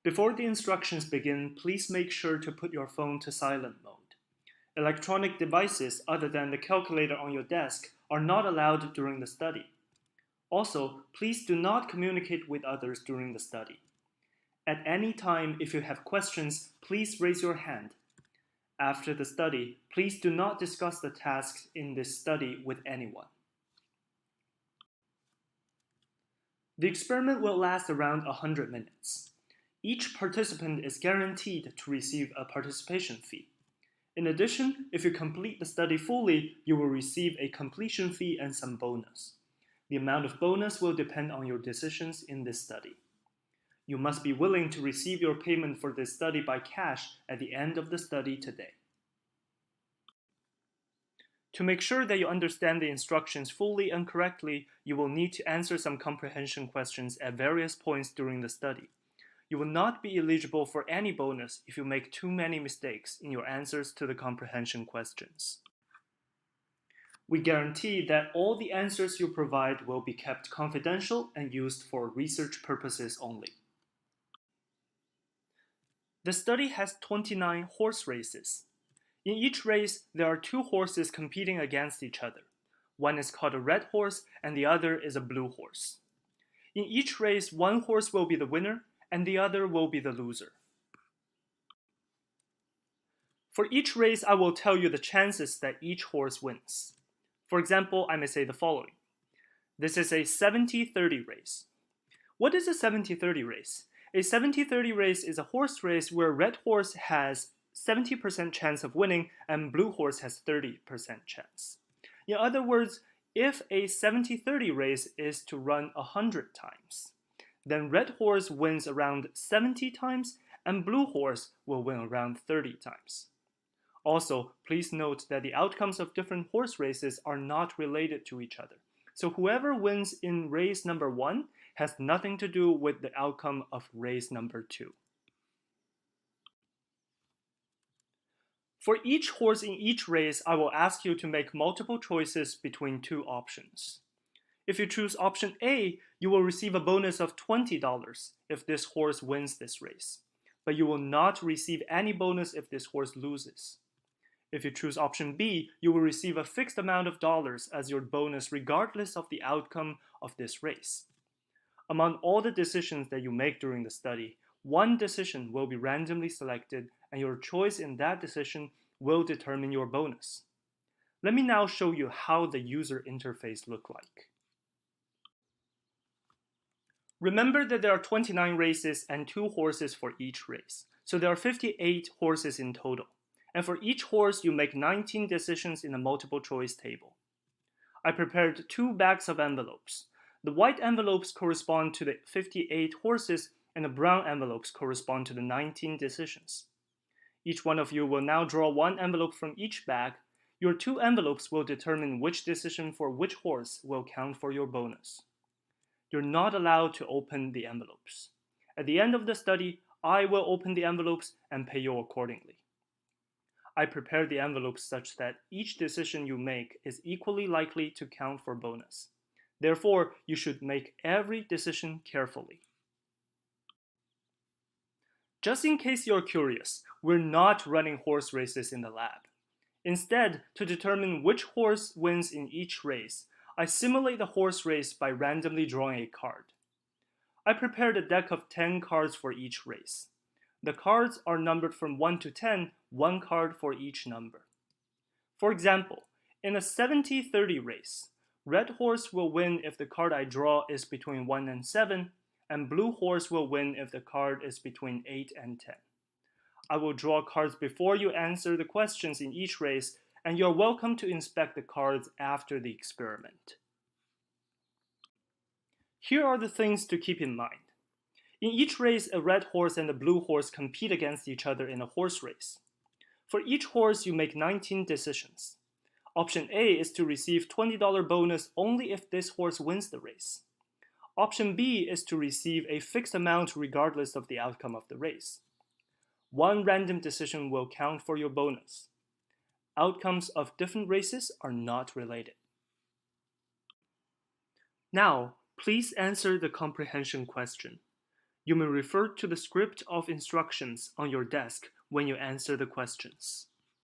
Before the instructions begin, please make sure to put your phone to silent mode. Electronic devices other than the calculator on your desk are not allowed during the study. Also, please do not communicate with others during the study. At any time, if you have questions, please raise your hand. After the study, please do not discuss the tasks in this study with anyone. The experiment will last around 100 minutes. Each participant is guaranteed to receive a participation fee. In addition, if you complete the study fully, you will receive a completion fee and some bonus. The amount of bonus will depend on your decisions in this study. You must be willing to receive your payment for this study by cash at the end of the study today. To make sure that you understand the instructions fully and correctly, you will need to answer some comprehension questions at various points during the study. You will not be eligible for any bonus if you make too many mistakes in your answers to the comprehension questions. We guarantee that all the answers you provide will be kept confidential and used for research purposes only. The study has 29 horse races. In each race, there are 2 horses competing against each other. One is called a red horse and the other is a blue horse. In each race, one horse will be the winner and the other will be the loser. For each race, I will tell you the chances that each horse wins. For example, I may say the following. This is a 70-30 race. What is a 70-30 race? A 70-30 race is a horse race where red horse has 70% chance of winning and blue horse has 30% chance. In other words, if a 70-30 race is to run 100 times, then red horse wins around 70 times and blue horse will win around 30 times. Also, please note that the outcomes of different horse races are not related to each other. So whoever wins in race number 1 has nothing to do with the outcome of race number 2. For each horse in each race, I will ask you to make multiple choices between 2 options. If you choose option A, you will receive a bonus of $20 if this horse wins this race, but you will not receive any bonus if this horse loses. If you choose option B, you will receive a fixed amount of dollars as your bonus regardless of the outcome of this race. Among all the decisions that you make during the study, one decision will be randomly selected and your choice in that decision will determine your bonus. Let me now show you how the user interface looks like. Remember that there are 29 races and 2 horses for each race, so there are 58 horses in total. And for each horse, you make 19 decisions in a multiple choice table. I prepared 2 bags of envelopes. The white envelopes correspond to the 58 horses and the brown envelopes correspond to the 19 decisions. Each one of you will now draw 1 envelope from each bag. Your 2 envelopes will determine which decision for which horse will count for your bonus. You're not allowed to open the envelopes. At the end of the study, I will open the envelopes and pay you accordingly. I prepared the envelopes such that each decision you make is equally likely to count for bonus. Therefore, you should make every decision carefully. Just in case you're curious, we're not running horse races in the lab. Instead, to determine which horse wins in each race, I simulate the horse race by randomly drawing a card. I prepared a deck of 10 cards for each race. The cards are numbered from 1 to 10, 1 card for each number. For example, in a 70-30 race, red horse will win if the card I draw is between 1 and 7, and blue horse will win if the card is between 8 and 10. I will draw cards before you answer the questions in each race, and you're welcome to inspect the cards after the experiment. Here are the things to keep in mind. In each race, a red horse and a blue horse compete against each other in a horse race. For each horse, you make 19 decisions. Option A is to receive $20 bonus only if this horse wins the race. Option B is to receive a fixed amount regardless of the outcome of the race. 1 random decision will count for your bonus. Outcomes of different races are not related. Now, please answer the comprehension question. You may refer to the script of instructions on your desk when you answer the questions.